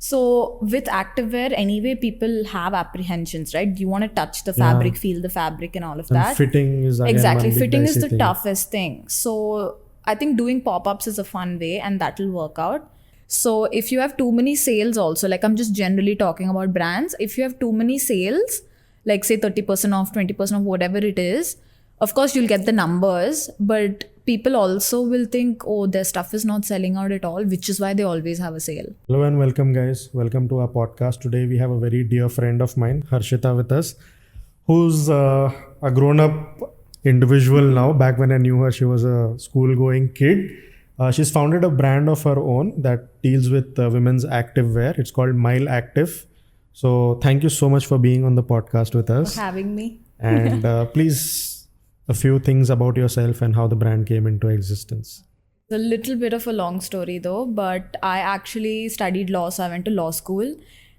So with activewear, anyway, people have apprehensions, right? You want to touch the fabric, feel the fabric and all of And that. fitting is again Exactly. one big Fitting is dicey the thing. toughest thing. So I think doing pop-ups is a fun way and that will work out. So if you have too many sales also, like I'm just generally talking about brands, if you have too many sales, like say 30% off, 20% off, whatever it is, of course you'll get the numbers, but people also will think, oh, their stuff is not selling out at all, which is why they always have a sale. Hello and welcome, guys. Welcome to our podcast. Today we have a very dear friend of mine, Harshita, with us, who's a grown-up individual now. Back when I knew her, she was a school-going kid. She's founded a brand of her own that deals with women's activewear. It's called mileactive. So thank you so much for being on the podcast with us. For having me. And please, a few things about yourself and how the brand came into existence. It's a little bit of a long story though, but I actually studied law, so I went to law school,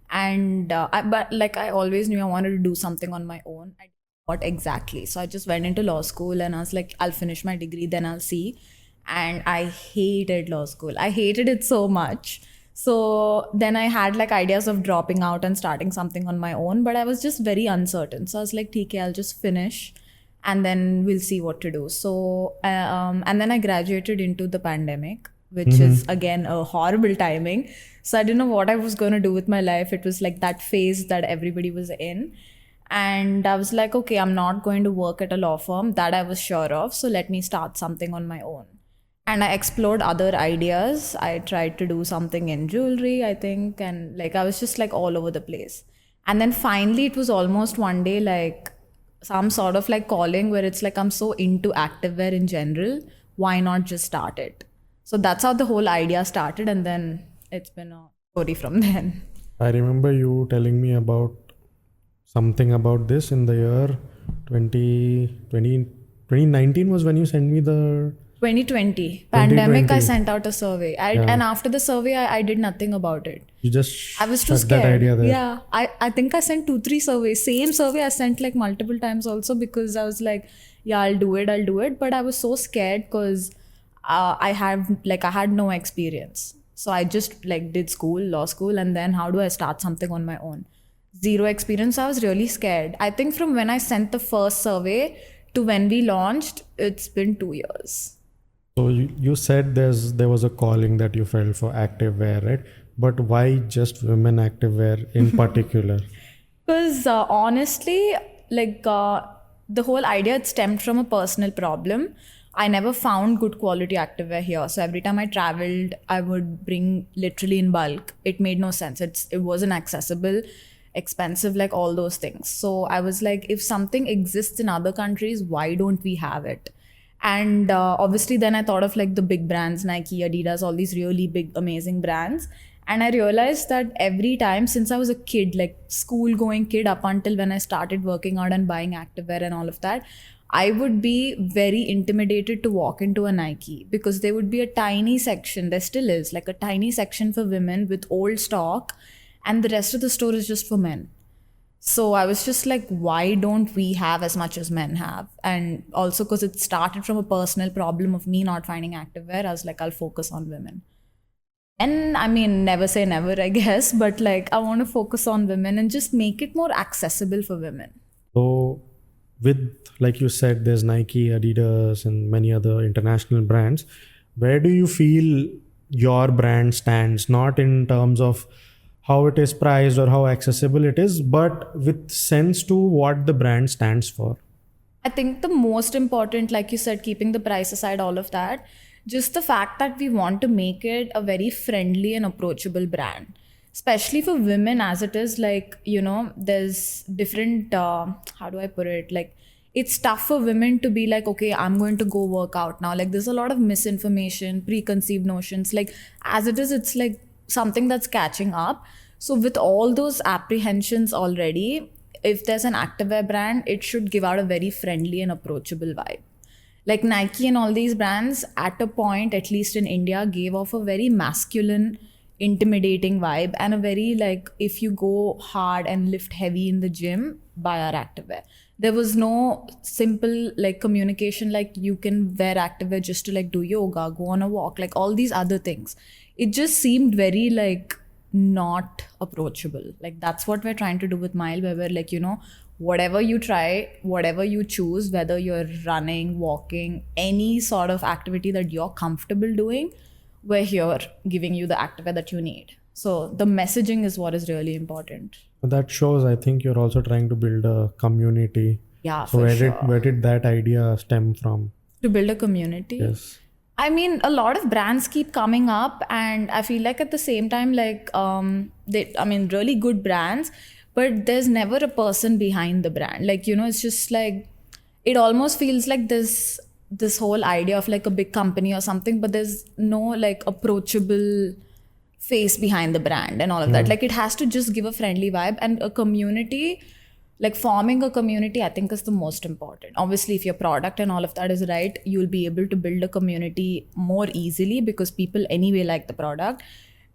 and but I always knew I wanted to do something on my own. I didn't know what exactly, so I just went into law school and I was like, I'll finish my degree, then I'll see. And I hated law school. I hated it so much. So then I had like ideas of dropping out and starting something on my own, but I was just very uncertain. So I was like, okay, I'll just finish and then we'll see what to do. So and then I graduated into the pandemic, which is again a horrible timing. So I didn't know what I was going to do with my life. It was like that phase that everybody was in, and I was like, okay, I'm not going to work at a law firm, that I was sure of, so let me start something on my own. And I explored other ideas. I tried to do something in jewelry, I think, and like I was just like all over the place. And then finally it was almost one day like some sort of like calling where it's like, I'm so into activewear in general, why not just start it? So that's how the whole idea started, and then it's been a story from then. I remember you telling me about something about this in the year 2019 was when you sent me the 2020 pandemic. 2020. I sent out a survey, and after the survey I did nothing about it. You just I was too stuck that scared. idea there. Yeah, I think I sent 2-3 surveys. Same survey I sent like multiple times also, because I was like, yeah, I'll do it. But I was so scared because I had no experience. So I just like did law school, and then how do I start something on my own? Zero experience. I was really scared. I think from when I sent the first survey to when we launched, it's been 2 years. So you said there was a calling that you felt for activewear, right? But why just women activewear in particular? Because honestly, the whole idea, it stemmed from a personal problem. I never found good quality activewear here. So every time I traveled, I would bring literally in bulk. It made no sense. It wasn't accessible, expensive, like all those things. So I was like, if something exists in other countries, why don't we have it? And obviously then I thought of like the big brands, Nike, Adidas, all these really big, amazing brands. And I realized that every time since I was a kid, like school going kid, up until when I started working out and buying activewear and all of that, I would be very intimidated to walk into a Nike, because there would be a tiny section, there still is, like a tiny section for women with old stock, and the rest of the store is just for men. So I was just like, why don't we have as much as men have? And also because it started from a personal problem of me not finding activewear, I was like, I'll focus on women. And I mean, never say never, I guess, but like I want to focus on women and just make it more accessible for women. So with, like you said, there's Nike, Adidas, and many other international brands. Where do you feel your brand stands? Not in terms of how it is priced or how accessible it is, but with sense to what the brand stands for. I think the most important, like you said, keeping the price aside, all of that, just the fact that we want to make it a very friendly and approachable brand, especially for women, as it is like, there's different, how do I put it? Like, it's tough for women to be like, okay, I'm going to go work out now. Like, there's a lot of misinformation, preconceived notions. Like, as it is, it's like something that's catching up. So with all those apprehensions already, if there's an activewear brand, it should give out a very friendly and approachable vibe. Like Nike and all these brands, at a point, at least in India, gave off a very masculine, intimidating vibe, and a very like, if you go hard and lift heavy in the gym, buy our activewear. There was no simple like communication, like you can wear activewear just to like do yoga, go on a walk, like all these other things. It just seemed very like not approachable. Like that's what we're trying to do with Mile, where we're like, whatever you try, whatever you choose, whether you're running, walking, any sort of activity that you're comfortable doing, we're here giving you the activewear that you need. So the messaging is what is really important. That shows, I think you're also trying to build a community. Yeah, So for where did that idea stem from? To build a community. Yes. I mean, a lot of brands keep coming up, and I feel like at the same time, like, really good brands, but there's never a person behind the brand. Like, it's just like, it almost feels like this whole idea of like a big company or something, but there's no like approachable face behind the brand and all of that. Like, it has to just give a friendly vibe, and a community. Like forming a community, I think, is the most important. Obviously, if your product and all of that is right, you'll be able to build a community more easily because people anyway like the product.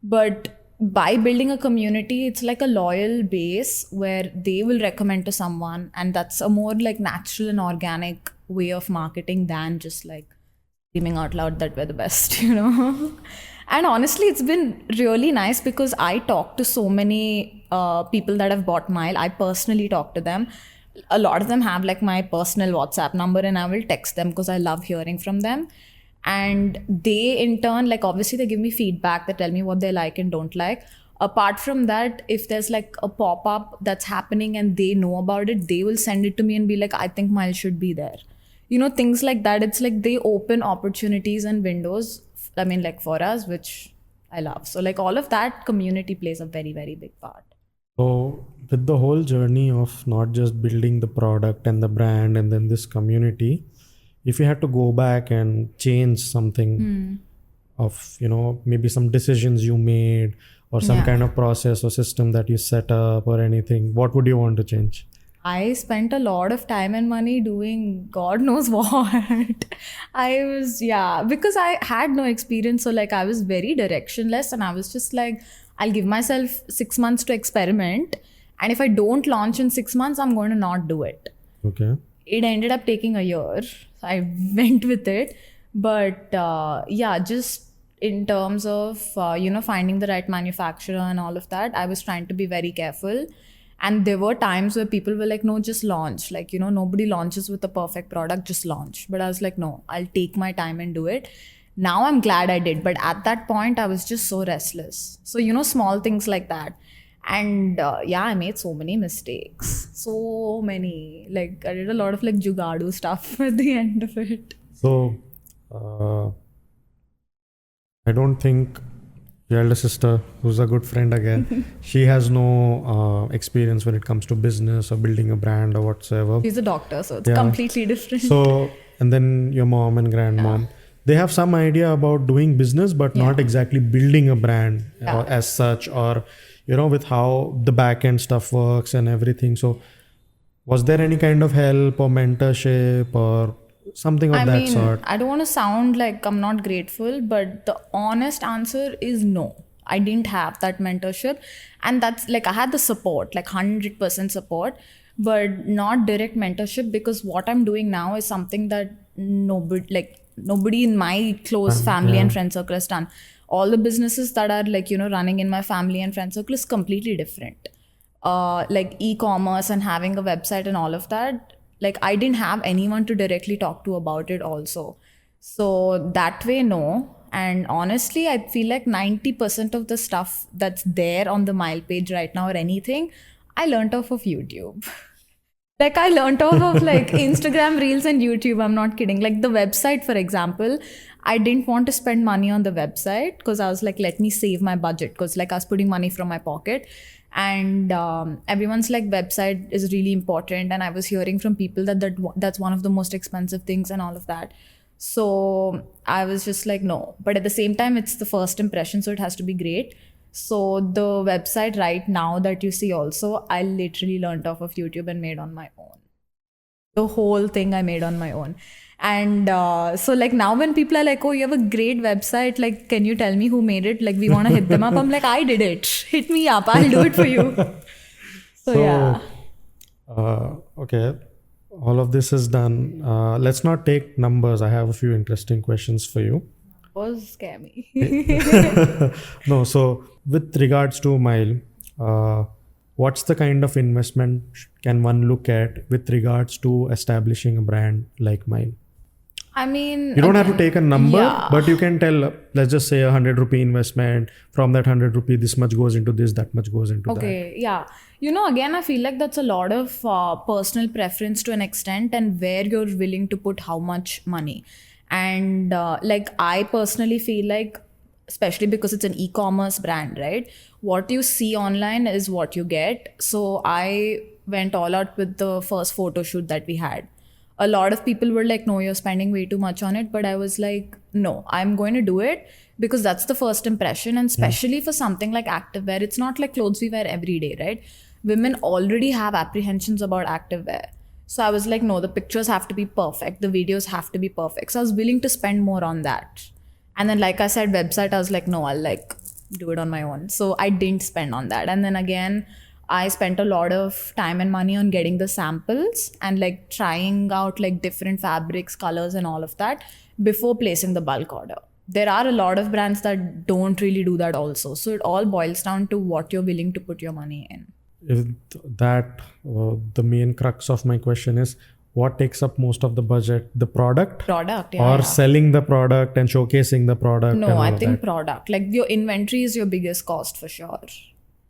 But by building a community, it's like a loyal base where they will recommend to someone, and that's a more like natural and organic way of marketing than just like screaming out loud that we're the best, And honestly, it's been really nice because I talk to so many people that have bought Mile. I personally talk to them. A lot of them have like my personal WhatsApp number, and I will text them because I love hearing from them. And they in turn, like obviously they give me feedback, they tell me what they like and don't like. Apart from that, if there's like a pop-up that's happening and they know about it, they will send it to me and be like, I think Mile should be there. Things like that. It's like they open opportunities and windows, like for us, which I love. So like all of that, community plays a very, very big part. So with the whole journey of not just building the product and the brand and then this community, if you had to go back and change something of, maybe some decisions you made or some kind of process or system that you set up or anything, what would you want to change? I spent a lot of time and money doing God knows what. Because I had no experience. So like I was very directionless, and I was just like, I'll give myself 6 months to experiment. And if I don't launch in 6 months, I'm going to not do it. Okay. It ended up taking a year. I went with it. But just in terms of, finding the right manufacturer and all of that, I was trying to be very careful. And there were times where people were like, no, just launch. Like, nobody launches with a perfect product, just launch. But I was like, no, I'll take my time and do it. Now I'm glad I did. But at that point, I was just so restless. So, small things like that. And I made so many mistakes. So many. Like, I did a lot of like jugadu stuff at the end of it. So, I don't think your elder sister, who's a good friend again, she has no experience when it comes to business or building a brand or whatsoever. She's a doctor, so it's completely different. So, and then your mom and grandmom, they have some idea about doing business, but not exactly building a brand as such, or, with how the back end stuff works and everything. So, was there any kind of help or mentorship or something of that sort? I don't want to sound like I'm not grateful, but the honest answer is no. I didn't have that mentorship, and that's like I had the support, like 100% support, but not direct mentorship, because what I'm doing now is something that nobody in my close family and friend circle has done. All the businesses that are like, running in my family and friend circle is completely different. Like e-commerce and having a website and all of that. Like I didn't have anyone to directly talk to about it also. So that way, no. And honestly, I feel like 90% of the stuff that's there on the Mile page right now or anything, I learned off of YouTube. Like I learned off of like Instagram Reels and YouTube. I'm not kidding. Like the website, for example, I didn't want to spend money on the website because I was like, let me save my budget, because like I was putting money from my pocket. And everyone's like, website is really important. And I was hearing from people that's one of the most expensive things and all of that. So I was just like, no. But at the same time, it's the first impression, so it has to be great. So the website right now that you see also, I literally learned off of YouTube and made on my own. The whole thing I made on my own. And so like now when people are like, oh, you have a great website, like, can you tell me who made it? Like, we want to hit them up. I'm like, I did it. Hit me up. I'll do it for you. So yeah. Okay. All of this is done. Let's not take numbers. I have a few interesting questions for you. was scary. No, so with regards to Mile, what's the kind of investment can one look at with regards to establishing a brand like Mile? I mean, You don't have to again, take a number, yeah. but you can tell, let's just say 100 rupee investment. From that 100 rupee, this much goes into this, that much goes into that. Okay, yeah. Again, I feel like that's a lot of personal preference to an extent, and where you're willing to put how much money. And like, I personally feel like, especially because it's an e-commerce brand, right? What you see online is what you get. So I went all out with the first photo shoot that we had. A lot of people were like, no, you're spending way too much on it. But I was like, no, I'm going to do it because that's the first impression. And especially for something like activewear, it's not like clothes we wear every day, right? Women already have apprehensions about activewear. So I was like, no, the pictures have to be perfect. The videos have to be perfect. So I was willing to spend more on that. And then, like I said, website, I was like, no, I'll like do it on my own. So I didn't spend on that. And then again, I spent a lot of time and money on getting the samples and like trying out like different fabrics, colors, and all of that before placing the bulk order. There are a lot of brands that don't really do that also. So it all boils down to what you're willing to put your money in. If that the main crux of my question is, what takes up most of the budget? The product? Product, Or selling the product and showcasing the product? No, and all I of think that? product. Like your inventory is your biggest cost for sure.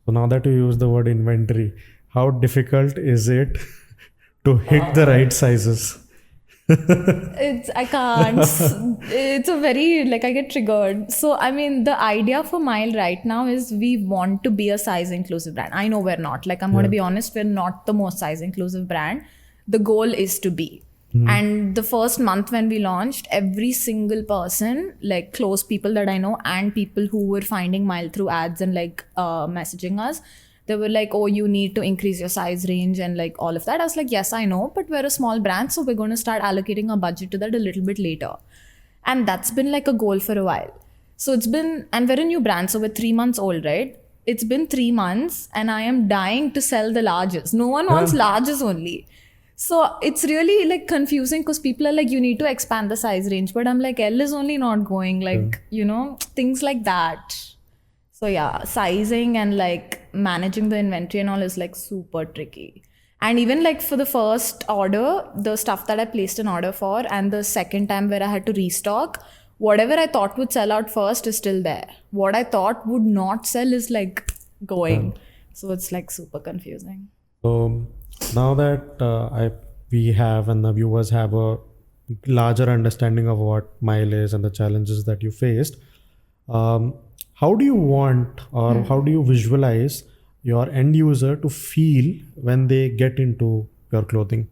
So now that you use the word inventory, how difficult is it to hit the right sizes? I can't. It's a very, like, I get triggered. So, I mean, the idea for Mile right now is we want to be a size inclusive brand. I know we're not. Like, I'm going to be honest, we're not the most size inclusive brand. The goal is to be. And the first month when we launched, every single person, like close people that I know and people who were finding Mile through ads and like messaging us, they were like, oh, you need to increase your size range and like all of that. I was like, yes, I know, but we're a small brand, so we're going to start allocating a budget to that a little bit later. And that's been like a goal for a while. So it's been, and we're a new brand, so we're 3 months old, right? It's been 3 months and I am dying to sell the larges. No one wants larges only. So it's really like confusing because people are like, you need to expand the size range. But I'm like, L is only not going, like, things like that. So yeah, sizing and like managing the inventory and all is like super tricky. And even like for the first order, the stuff that I placed an order for, and the second time where I had to restock, whatever I thought would sell out first is still there. What I thought would not sell is like going. So it's like super confusing. So now that we have and the viewers have a larger understanding of what Mile is and the challenges that you faced, how do you want or how do you visualize your end user to feel when they get into your clothing?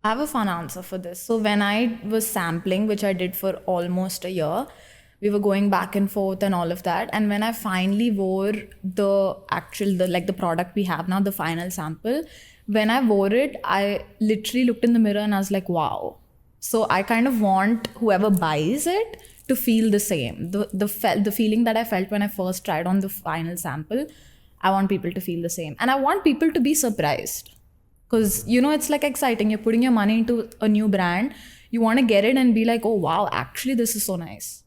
I have a fun answer for this. So when I was sampling, which I did for almost a year, we were going back and forth and all of that. And when I finally wore the product we have now, the final sample, when I wore it, I literally looked in the mirror and I was like, wow. So I kind of want whoever buys it to feel the same. The feeling that I felt when I first tried on the final sample, I want people to feel the same. And I want people to be surprised. Because, it's like exciting. You're putting your money into a new brand. You want to get it and be like, oh, wow, actually, this is so nice.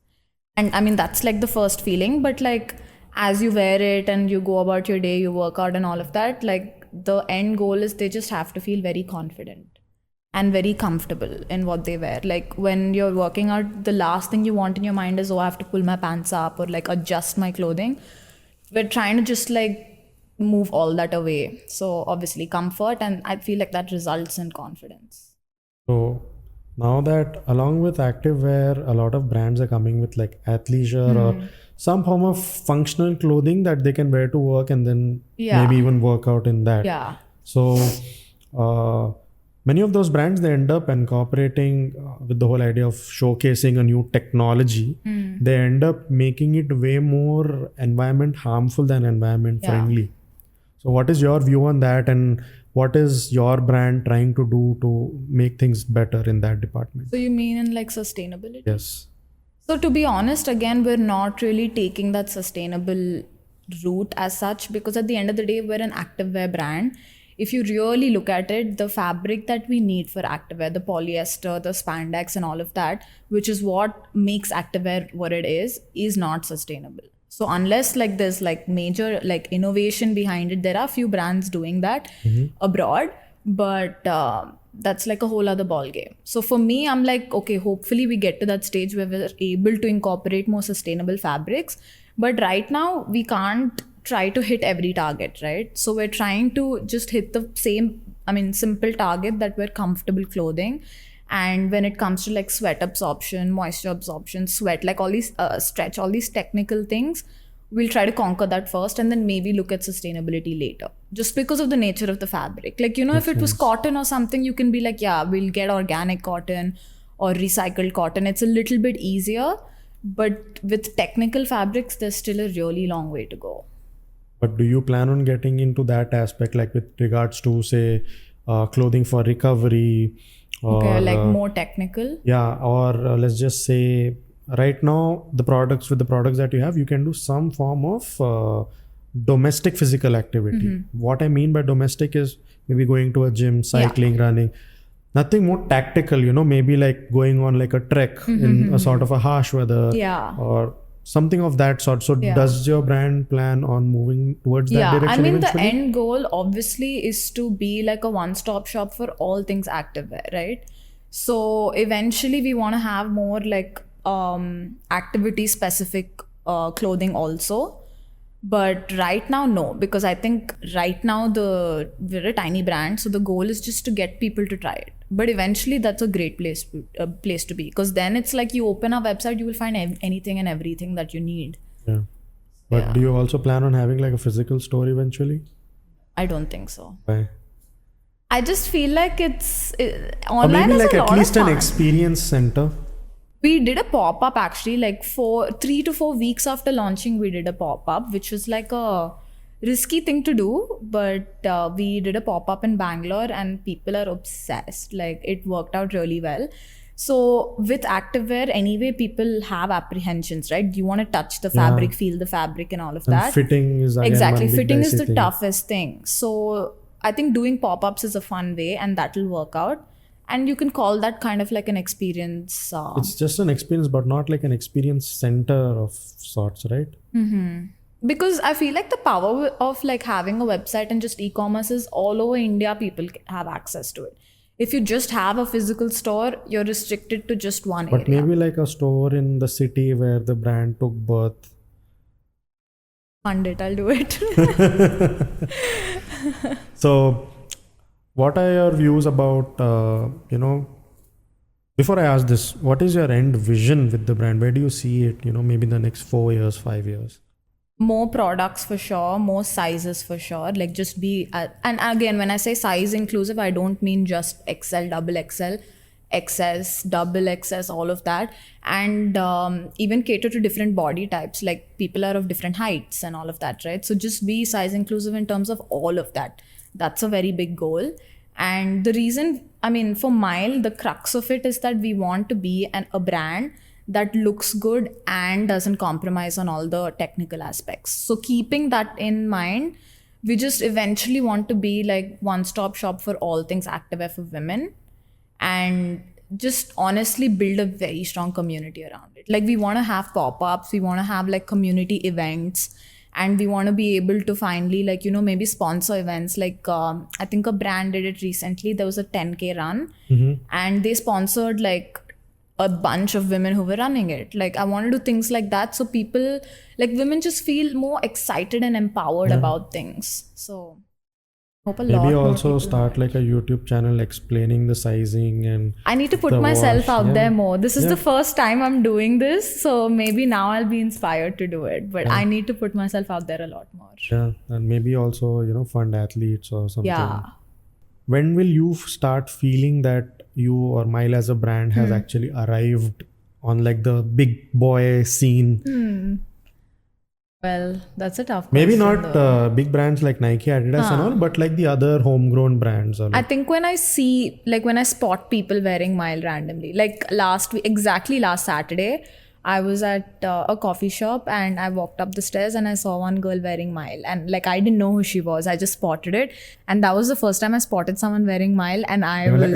And I mean, that's like the first feeling. But like, as you wear it and you go about your day, you work out and all of that, like the end goal is they just have to feel very confident and very comfortable in what they wear. Like when you're working out, the last thing you want in your mind is, oh, I have to pull my pants up or like adjust my clothing. We're trying to just like move all that away. So obviously comfort, and I feel like that results in confidence. So now that along with activewear, a lot of brands are coming with like athleisure or some form of functional clothing that they can wear to work and then maybe even work out in that. Yeah. So many of those brands, they end up incorporating with the whole idea of showcasing a new technology. They end up making it way more environment harmful than environment friendly. So what is your view on that, and what is your brand trying to do to make things better in that department? So you mean in like sustainability? Yes. So to be honest, again, we're not really taking that sustainable route as such, because at the end of the day, we're an activewear brand. if you really look at it, the fabric that we need for activewear, the polyester, the spandex, and all of that, which is what makes activewear what it is not sustainable. So unless like there's like major like innovation behind it, there are few brands doing that abroad, but that's like a whole other ball game. So for me, I'm like, okay, hopefully we get to that stage where we're able to incorporate more sustainable fabrics. But right now we can't try to hit every target, right? So we're trying to just hit the same, simple target that we're comfortable clothing. And when it comes to like sweat absorption, moisture absorption, sweat, like all these stretch, all these technical things, we'll try to conquer that first and then maybe look at sustainability later, just because of the nature of the fabric. Like, if it was cotton or something, you can be like, yeah, we'll get organic cotton or recycled cotton. It's a little bit easier, but with technical fabrics, there's still a really long way to go. But do you plan on getting into that aspect, like with regards to, say, clothing for recovery? Okay, like more technical? Yeah, or let's just say right now, the products that you have, you can do some form of domestic physical activity. What I mean by domestic is maybe going to a gym, cycling, running. Nothing more tactical, maybe like going on like a trek in a sort of a harsh weather or something of that sort. So does your brand plan on moving towards that direction eventually? The end goal obviously is to be like a one-stop shop for all things activewear, right? So eventually we want to have more like activity specific clothing also. But right now, no, because I think right now we're a tiny brand, so the goal is just to get people to try it. But eventually, that's a great place to be, because then it's like you open our website, you will find anything and everything that you need. Yeah. But do you also plan on having like a physical store eventually? I don't think so. Why? I just feel like online or maybe is like a lot at least of an fun. experience center. We did a pop-up actually, like 3 to 4 weeks after launching, we did a pop-up, which was like a risky thing to do, but we did a pop-up in Bangalore and people are obsessed. Like, it worked out really well. So with activewear, anyway, people have apprehensions, right? You want to touch the fabric, feel the fabric and all of that. Fitting is again exactly. one big Fitting is dicey the thing. toughest thing. So I think doing pop-ups is a fun way and that will work out. And you can call that kind of like an experience. It's just an experience, but not like an experience center of sorts, right? Because I feel like the power of like having a website and just e-commerce is all over India, people have access to it. If you just have a physical store, you're restricted to just one area. But maybe like a store in the city where the brand took birth. Fund it, I'll do it. So what are your views about, before I ask this, what is your end vision with the brand? Where do you see it, maybe in the next 4 years, 5 years? More products for sure, more sizes for sure. Like just be, and again, when I say size inclusive, I don't mean just XL, double XL, XS, double XS, all of that. And even cater to different body types, like people are of different heights and all of that, right? So just be size inclusive in terms of all of that. That's a very big goal. And the reason, for Mile, the crux of it is that we want to be a brand that looks good and doesn't compromise on all the technical aspects. So keeping that in mind, we just eventually want to be like one-stop shop for all things activewear for women, and just honestly build a very strong community around it. Like, we want to have pop-ups, we want to have like community events, and we want to be able to finally like, maybe sponsor events. Like I think a brand did it recently. There was a 10K run and they sponsored like a bunch of women who were running it. Like, I want to do things like that, so people, like women, just feel more excited and empowered about things. So hope a lot maybe more also people start like a YouTube channel explaining the sizing and I need to put the myself wash. out Yeah. there more. This is Yeah. the first time I'm doing this, so maybe now I'll be inspired to do it. But I need to put myself out there a lot more. Yeah, and maybe also, fund athletes or something. Yeah. When will you start feeling that you or Mile as a brand has actually arrived on like the big boy scene? Well, that's a tough Maybe question, not though. big brands like Nike, Adidas and all, but like the other homegrown brands. Or I like, think when I see, like when I spot people wearing Mile randomly, like last week, exactly last Saturday, I was at a coffee shop and I walked up the stairs and I saw one girl wearing Mile. And like, I didn't know who she was. I just spotted it. And that was the first time I spotted someone wearing Mile. And I was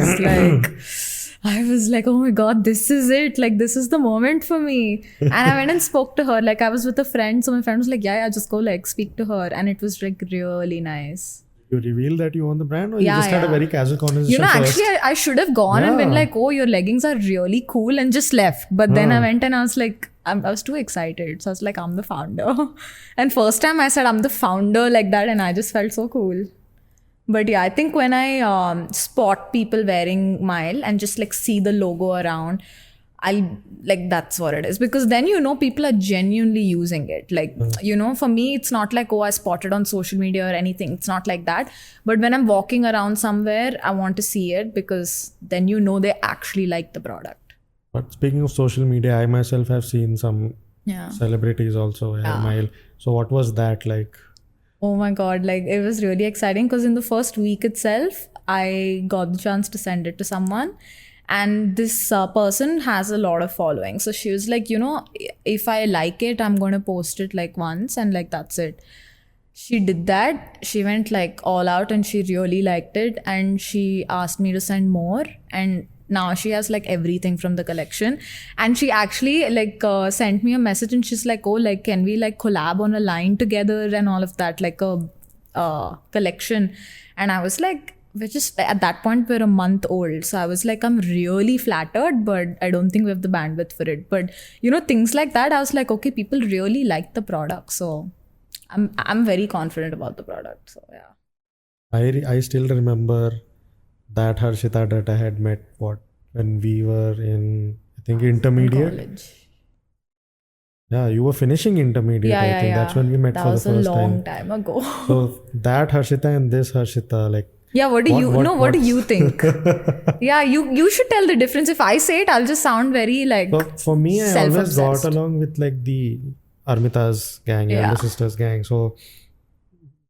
like, oh my God, this is it. Like, this is the moment for me. And I went and spoke to her. Like, I was with a friend. So my friend was like, yeah, just go like speak to her. And it was like really nice. You reveal that you own the brand, or you just had a very casual conversation first? Actually, I should have gone and been like, oh, your leggings are really cool, and just left. But then I went and I was like, I was too excited. So I was like, I'm the founder. And first time I said I'm the founder like that, and I just felt so cool. But yeah, I think when I spot people wearing Mile and just like see the logo around, I'll like, that's what it is. Because then, people are genuinely using it. Like, for me, it's not like, oh, I spotted on social media or anything. It's not like that. But when I'm walking around somewhere, I want to see it because then they actually like the product. But speaking of social media, I myself have seen some celebrities also wear Mile. So what was that like? Oh my God, like it was really exciting because in the first week itself, I got the chance to send it to someone. And this person has a lot of following. So she was like, if I like it, I'm going to post it like once and like, that's it. She did that. She went like all out and she really liked it. And she asked me to send more. And now she has like everything from the collection. And she actually like sent me a message and she's like, oh, like, can we like collab on a line together and all of that, like a collection. And I was like, at that point, we're a month old. So I was like, I'm really flattered, but I don't think we have the bandwidth for it. But, things like that, I was like, okay, people really like the product. So I'm very confident about the product. So, yeah. I still remember that Harshita that I had met when we were in, I think, intermediate. College. Yeah, you were finishing intermediate. I think that's when we met for the first time. That was a long time ago. So that Harshita and this Harshita, like, yeah, what do you think? Yeah, you should tell the difference. If I say it, I'll just sound very like for me, I always got along with like the Armita's gang, younger sisters gang. So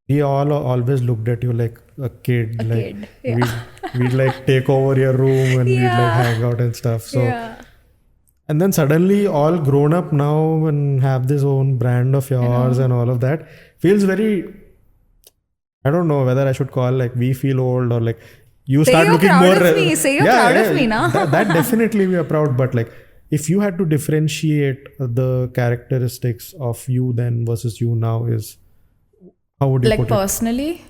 we all always looked at you like a kid. We'd like take over your room and we'd like hang out and stuff. So and then suddenly all grown up now and have this own brand of yours and all of that feels very, I don't know whether I should call like we feel old or like you start looking more. Say you're proud of me now. that definitely we are proud. But like if you had to differentiate the characteristics of you then versus you now, is how would you put it? Like personally?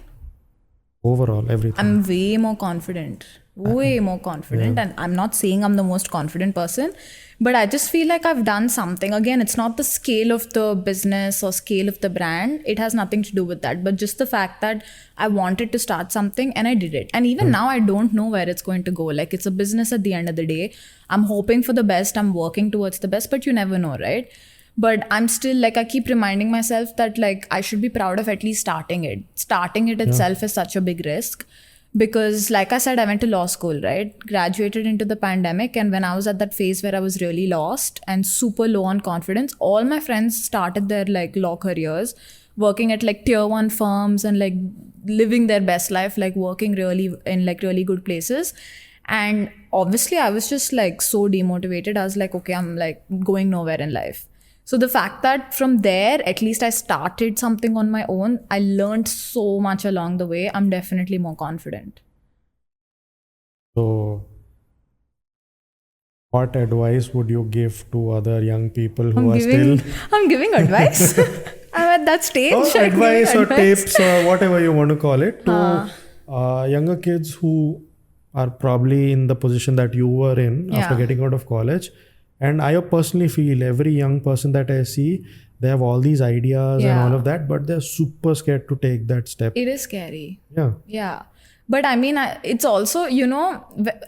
Overall, everything. I'm way more confident. And I'm not saying I'm the most confident person, but I just feel like I've done something. Again, it's not the scale of the business or scale of the brand. It has nothing to do with that, but just the fact that I wanted to start something and I did it. And even now I don't know where it's going to go. Like, it's a business at the end of the day. I'm hoping for the best. I'm working towards the best, but you never know, right? But I'm still like, I keep reminding myself that like I should be proud of at least starting it. Starting it itself is such a big risk. Because like I said, I went to law school, right? Graduated into the pandemic. And when I was at that phase where I was really lost and super low on confidence, all my friends started their like law careers, working at like tier 1 firms and like living their best life, like working really in like really good places. And obviously I was just like so demotivated. I was like, okay, I'm like going nowhere in life. So the fact that from there, at least I started something on my own, I learned so much along the way. I'm definitely more confident. So what advice would you give to other young people who I'm giving advice. I'm at that stage. Advice or tips or whatever you want to call it to younger kids who are probably in the position that you were in after getting out of college. And I personally feel every young person that I see, they have all these ideas and all of that, but they're super scared to take that step. It is scary. Yeah. But I mean, it's also,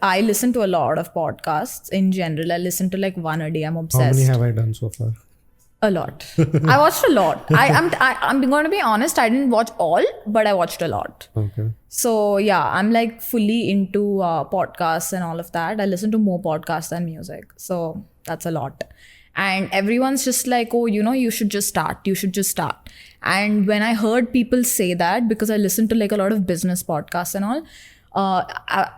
I listen to a lot of podcasts in general. I listen to like one a day. I'm obsessed. How many have I done so far? A lot. I watched a lot. I'm going to be honest. I didn't watch all, but I watched a lot. Okay. So yeah, I'm like fully into podcasts and all of that. I listen to more podcasts than music. So that's a lot. And everyone's just like, oh, you should just start. You should just start. And when I heard people say that, because I listened to like a lot of business podcasts and all,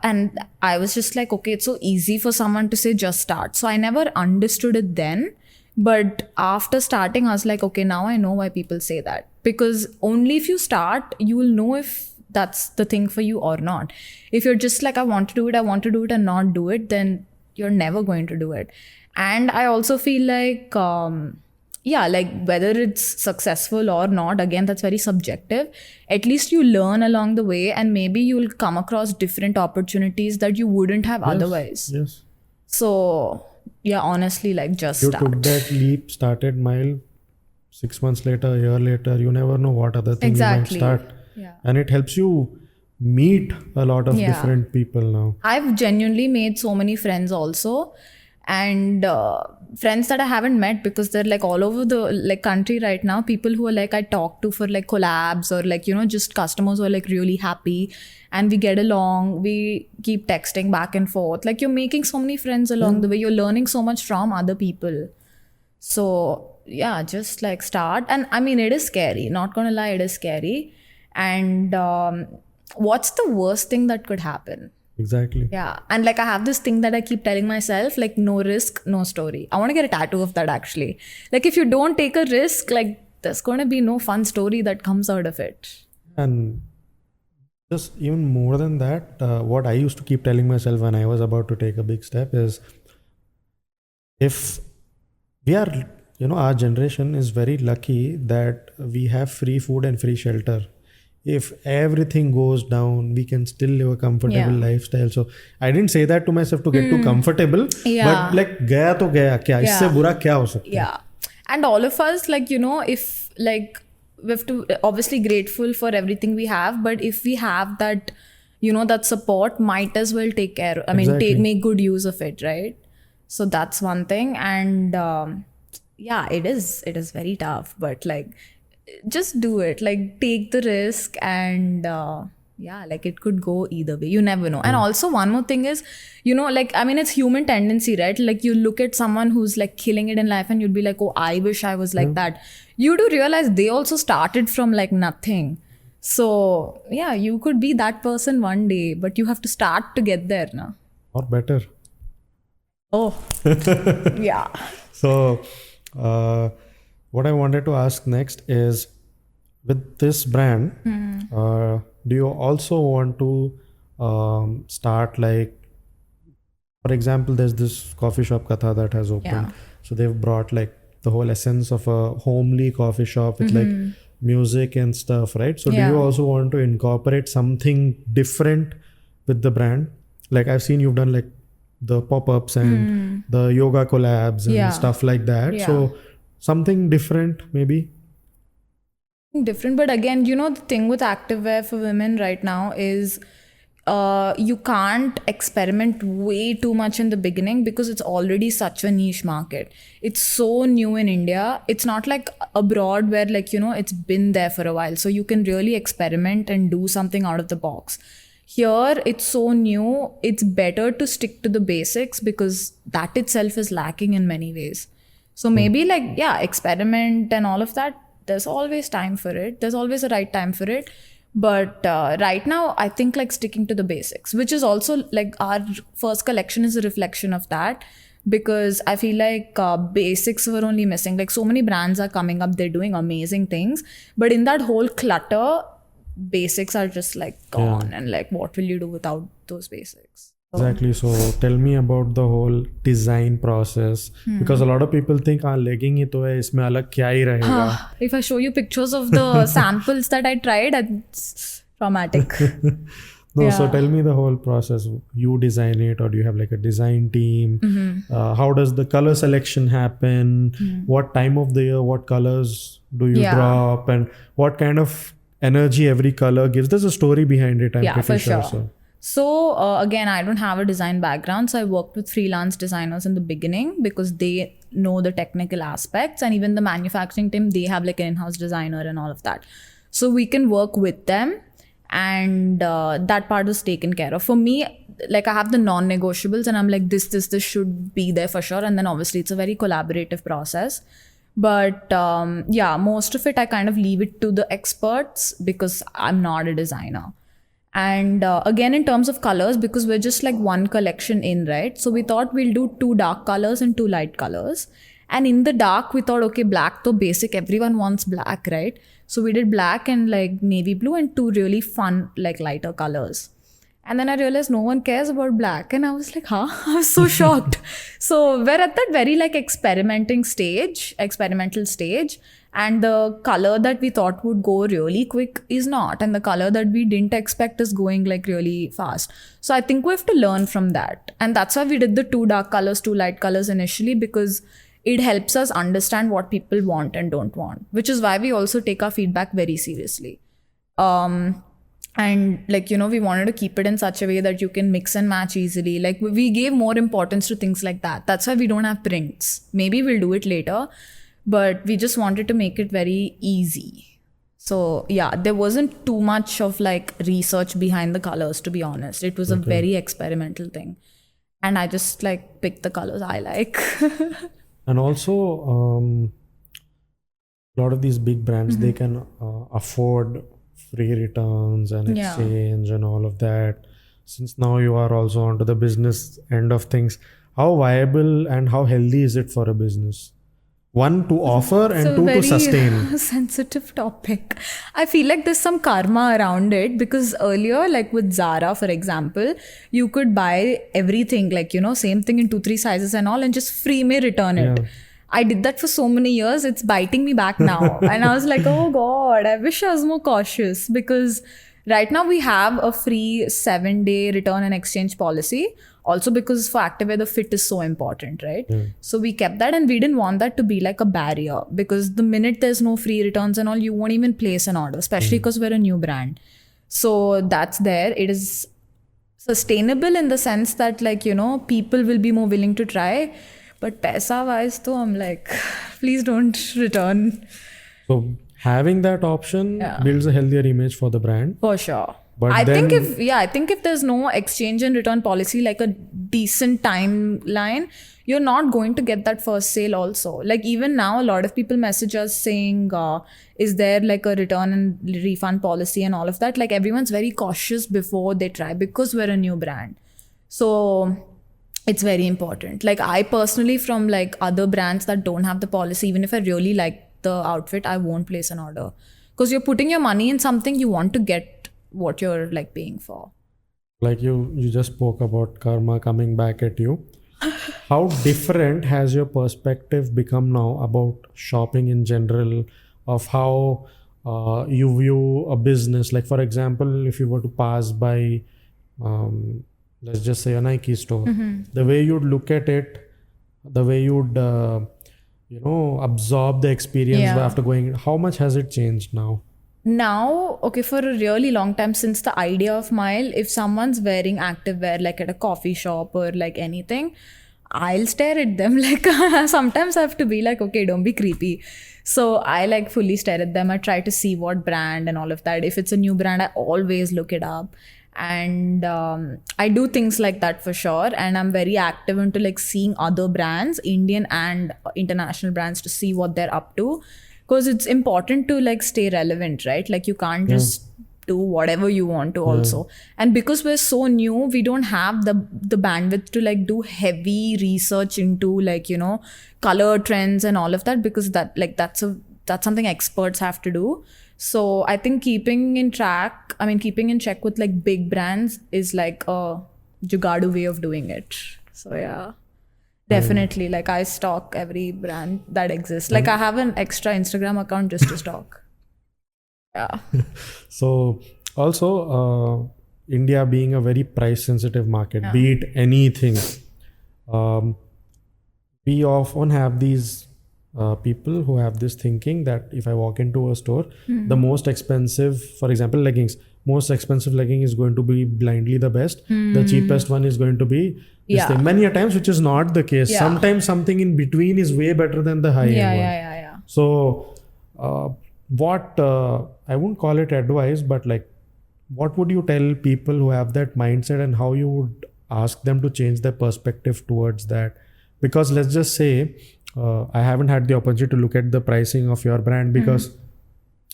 and I was just like, okay, it's so easy for someone to say just start. So I never understood it then. But after starting, I was like, okay, now I know why people say that. Because only if you start, you will know if that's the thing for you or not. If you're just like, I want to do it and not do it, then you're never going to do it. And I also feel like, yeah, like whether it's successful or not, again, that's very subjective. At least you learn along the way, and maybe you'll come across different opportunities that you wouldn't have otherwise. Yes. So, yeah, honestly, like just You start. took that leap, started Mile. 6 months later, a year later, you never know what other thing Exactly. you might start. Yeah. And it helps you meet a lot of Yeah. different people now. I've genuinely made so many friends also, and friends that I haven't met because they're like all over the like country right now. People who are like I talk to for like collabs or like, you know, just customers who are like really happy and we get along. We keep texting back and forth. Like you're making so many friends along the way. You're learning so much from other people. So yeah, just like start. And I mean, it is scary. Not gonna lie, it is scary. And what's the worst thing that could happen? Exactly. Yeah. And like I have this thing that I keep telling myself, like no risk, no story. I want to get a tattoo of that actually. Like if you don't take a risk, like there's going to be no fun story that comes out of it. And just even more than that, what I used to keep telling myself when I was about to take a big step is if we are, you know, our generation is very lucky that we have free food and free shelter. If everything goes down, we can still live a comfortable lifestyle. So I didn't say that to myself to get too comfortable, but like gaya to gaya, kya isse bura kya ho sakta hai? Yeah. And all of us, like, you know, if like we have to obviously grateful for everything we have, but if we have that, you know, that support, might as well take care. I mean, Exactly. make good use of it, right? So that's one thing. And yeah, it is very tough, but like just do it, like take the risk. And yeah, like it could go either way, you never know. And also one more thing is, you know, like I mean it's human tendency, right? Like you look at someone who's like killing it in life and you'd be like, oh, I wish I was like that. You do realize they also started from like nothing. So yeah, you could be that person one day, but you have to start to get there now. Or better. Oh yeah. So what I wanted to ask next is, with this brand, do you also want to start like, for example, there's this coffee shop Katha that has opened. Yeah. So they've brought like the whole essence of a homely coffee shop with like music and stuff, right? So do Yeah. you also want to incorporate something different with the brand? Like I've seen you've done like the pop-ups and the yoga collabs and Yeah. stuff like that. Yeah. So something different maybe. Different, but again, you know, the thing with activewear for women right now is you can't experiment way too much in the beginning because it's already such a niche market. It's so new in India. It's not like abroad where, like, you know, it's been there for a while, so you can really experiment and do something out of the box. Here it's so new, it's better to stick to the basics because that itself is lacking in many ways. So maybe like, yeah, experiment and all of that. There's always time for it. There's always a right time for it. But right now, I think like sticking to the basics, which is also like our first collection is a reflection of that, because I feel like basics were only missing. Like so many brands are coming up, they're doing amazing things. But in that whole clutter, basics are just like gone. And like, what will you do without those basics? Exactly. So tell me about the whole design process, because a lot of people think legging ही तो है, इसमें अलग क्या ही रहेगा. If I show you pictures of the samples that I tried, it's traumatic. No, so tell me the whole process. You design it, or do you have like a design team? How does the color selection happen? What time of the year, what colors do you drop, and what kind of energy every color gives? There's a story behind it, I'm Yeah, pretty for sure. sure. So again, I don't have a design background, so I worked with freelance designers in the beginning because they know the technical aspects, and even the manufacturing team, they have like an in-house designer and all of that. So we can work with them, and that part was taken care of. For me, like I have the non-negotiables, and I'm like, this should be there for sure. And then obviously it's a very collaborative process. But yeah, most of it I kind of leave it to the experts because I'm not a designer. And again, in terms of colors, because we're just like one collection in, right? So we thought we'll do 2 dark colors and 2 light colors. And in the dark, we thought, okay, black to basic, everyone wants black, right? So we did black and like navy blue and two really fun, like lighter colors. And then I realized no one cares about black. And I was like, huh? I was so shocked. So we're at that very like experimental stage. And the color that we thought would go really quick is not. And the color that we didn't expect is going like really fast. So I think we have to learn from that. And that's why we did the 2 dark colors, 2 light colors initially, because it helps us understand what people want and don't want, which is why we also take our feedback very seriously. And like, you know, we wanted to keep it in such a way that you can mix and match easily. Like we gave more importance to things like that. That's why we don't have prints. Maybe we'll do it later, but we just wanted to make it very easy. So yeah, there wasn't too much of like research behind the colors, to be honest. It was a very experimental thing. And I just like picked the colors I like. And also, a lot of these big brands, they can afford free returns and exchange and all of that. Since now you are also onto the business end of things, how viable and how healthy is it for a business? One, to offer, and two, to sustain. Sensitive topic. I feel like there's some karma around it, because earlier, like with Zara, for example, you could buy everything, like, you know, same thing in 2-3 sizes and all, and just free may return it. Yeah. I did that for so many years. It's biting me back now. And I was like, oh God, I wish I was more cautious, because right now we have a free 7-day return and exchange policy. Also because for activewear, the fit is so important, right? So we kept that, and we didn't want that to be like a barrier, because the minute there's no free returns and all, you won't even place an order, especially because we're a new brand. So that's there. It is sustainable in the sense that, like, you know, people will be more willing to try. But paisa wise, though, I'm like, please don't return. So having that option builds a healthier image for the brand. For sure. But I think if there's no exchange and return policy, like a decent timeline, you're not going to get that first sale also. Like even now, a lot of people message us saying, is there like a return and refund policy and all of that? Like everyone's very cautious before they try, because we're a new brand. So it's very important. Like I personally, from like other brands that don't have the policy, even if I really like the outfit, I won't place an order, because you're putting your money in something, you want to get what you're like paying for. Like you just spoke about karma coming back at you. How different has your perspective become now about shopping in general, of how you view a business? Like for example, if you were to pass by let's just say a Nike store, the way you'd look at it, the way you'd absorb the experience after going, how much has it changed now? Now, okay, for a really long time, since the idea of Mile, if someone's wearing activewear like at a coffee shop or like anything, I'll stare at them. Like sometimes I have to be like, okay, don't be creepy. So I like fully stare at them. I try to see what brand and all of that. If it's a new brand, I always look it up. And I do things like that for sure. And I'm very active into like seeing other brands, Indian and international brands, to see what they're up to. Because it's important to like stay relevant, right? Like you can't just do whatever you want to also. And because we're so new, we don't have the bandwidth to like do heavy research into like, you know, color trends and all of that, because that's something experts have to do. So I think keeping in check with like big brands is like a jugadu way of doing it. So yeah. Definitely. Like I stalk every brand that exists. Like I have an extra Instagram account just to stalk. Yeah. So also India being a very price sensitive market, be it anything, we often have these people who have this thinking that if I walk into a store, the most expensive, for example, leggings, most expensive legging is going to be blindly the best. The cheapest one is going to be this thing. Many a times, which is not the case. Sometimes something in between is way better than the high end one. So what I won't call it advice, but like what would you tell people who have that mindset, and how you would ask them to change their perspective towards that? Because let's just say I haven't had the opportunity to look at the pricing of your brand, because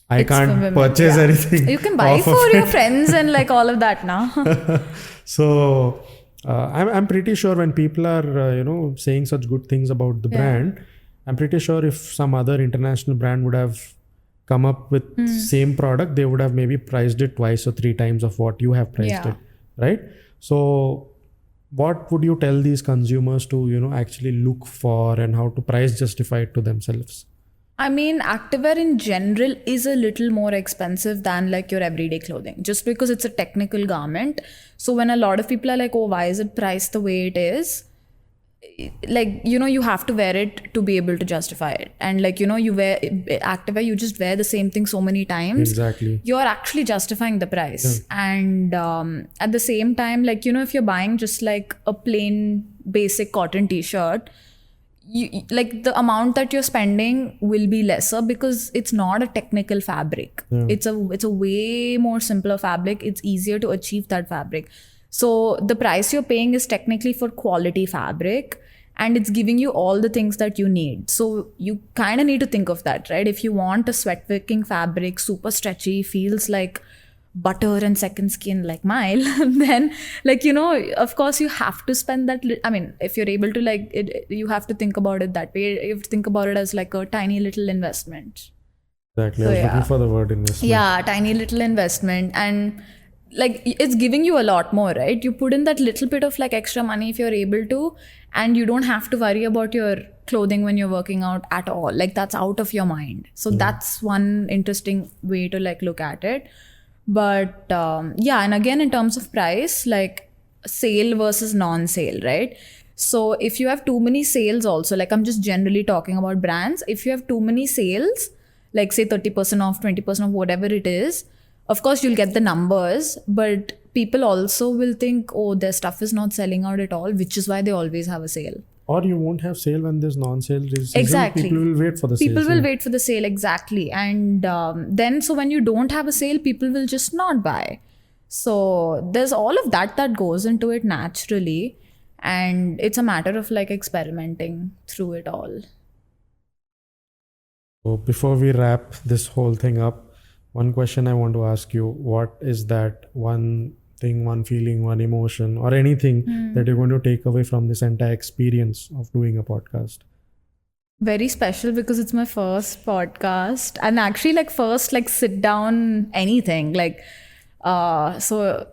I can't purchase anything. You can buy for your friends and like all of that now. So I'm pretty sure when people are saying such good things about the brand, I'm pretty sure if some other international brand would have come up with same product, they would have maybe priced it twice or three times of what you have priced Yeah. it, right? So what would you tell these consumers to, actually look for, and how to price justify it to themselves? I mean, activewear in general is a little more expensive than like your everyday clothing, just because it's a technical garment. So when a lot of people are like, oh, why is it priced the way it is? Like, you have to wear it to be able to justify it. And like, you wear activewear, you just wear the same thing so many times. Exactly. You're actually justifying the price. And at the same time, like, if you're buying just like a plain basic cotton t-shirt, like the amount that you're spending will be lesser because it's not a technical fabric. It's a way more simpler fabric. It's easier to achieve that fabric. So the price you're paying is technically for quality fabric, and it's giving you all the things that you need. So you kind of need to think of that, right? If you want a sweat wicking fabric, super stretchy, feels like butter and second skin like mine, then like, of course you have to spend that. I mean, if you're able to like it, you have to think about it that way. You have to think about it as like a tiny little investment. Exactly. So, I was looking for the word investment. Yeah, tiny little investment. And like it's giving you a lot more, right? You put in that little bit of like extra money if you're able to, and you don't have to worry about your clothing when you're working out at all. Like that's out of your mind. So that's one interesting way to like look at it. But yeah, and again, in terms of price, like sale versus non-sale, right? So if you have too many sales also, like I'm just generally talking about brands, if you have too many sales, like say 30% off, 20% off, whatever it is, of course you'll get the numbers, but people also will think, oh, their stuff is not selling out at all, which is why they always have a sale. Or you won't have sale when there's non-sale season. Exactly. People will wait for the sale. People will wait for the sale, exactly. And then, so when you don't have a sale, people will just not buy. So there's all of that goes into it naturally. And it's a matter of like experimenting through it all. So before we wrap this whole thing up, one question I want to ask you: what is that one thing, one feeling, one emotion, or anything that you're going to take away from this entire experience of doing a podcast? Very special because it's my first podcast, and actually like first like sit down anything like so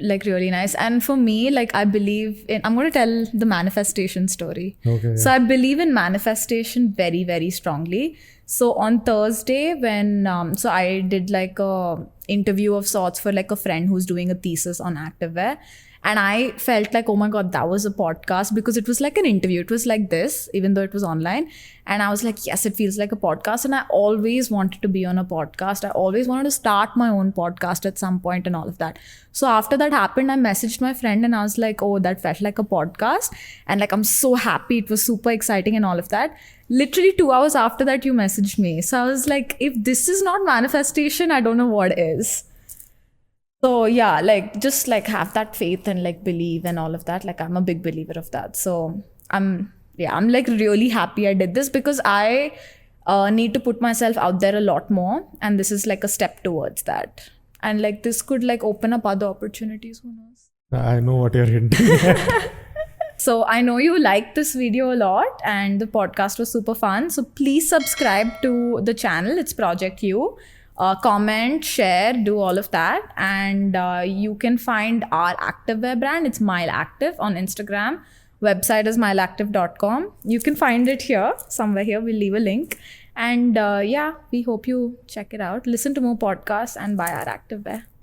like really nice. And for me, like I believe in, I'm going to tell the manifestation story. Okay. So I believe in manifestation very, very strongly. So on Thursday when so I did like a interview of sorts for like a friend who's doing a thesis on activewear, and I felt like, oh my god, that was a podcast, because it was like an interview. It was like this, even though it was online. And I was like, yes, it feels like a podcast. And I always wanted to be on a podcast. I always wanted to start my own podcast at some point and all of that. So after that happened, I messaged my friend and I was like, oh, that felt like a podcast. And like, I'm so happy. It was super exciting and all of that. Literally 2 hours after that, you messaged me. So I was like, if this is not manifestation, I don't know what is. So yeah, like just like have that faith and like believe and all of that. Like I'm a big believer of that. So I'm like really happy I did this, because I need to put myself out there a lot more. And this is like a step towards that. And like this could like open up other opportunities. Who knows? I know what you're hinting at. So I know you liked this video a lot and the podcast was super fun. So please subscribe to the channel. It's projectyou. Comment, share, do all of that. And you can find our activewear brand. It's mileactive on Instagram. Website is mileactive.com. You can find it here, somewhere here. We'll leave a link. And yeah, we hope you check it out. Listen to more podcasts and buy our activewear.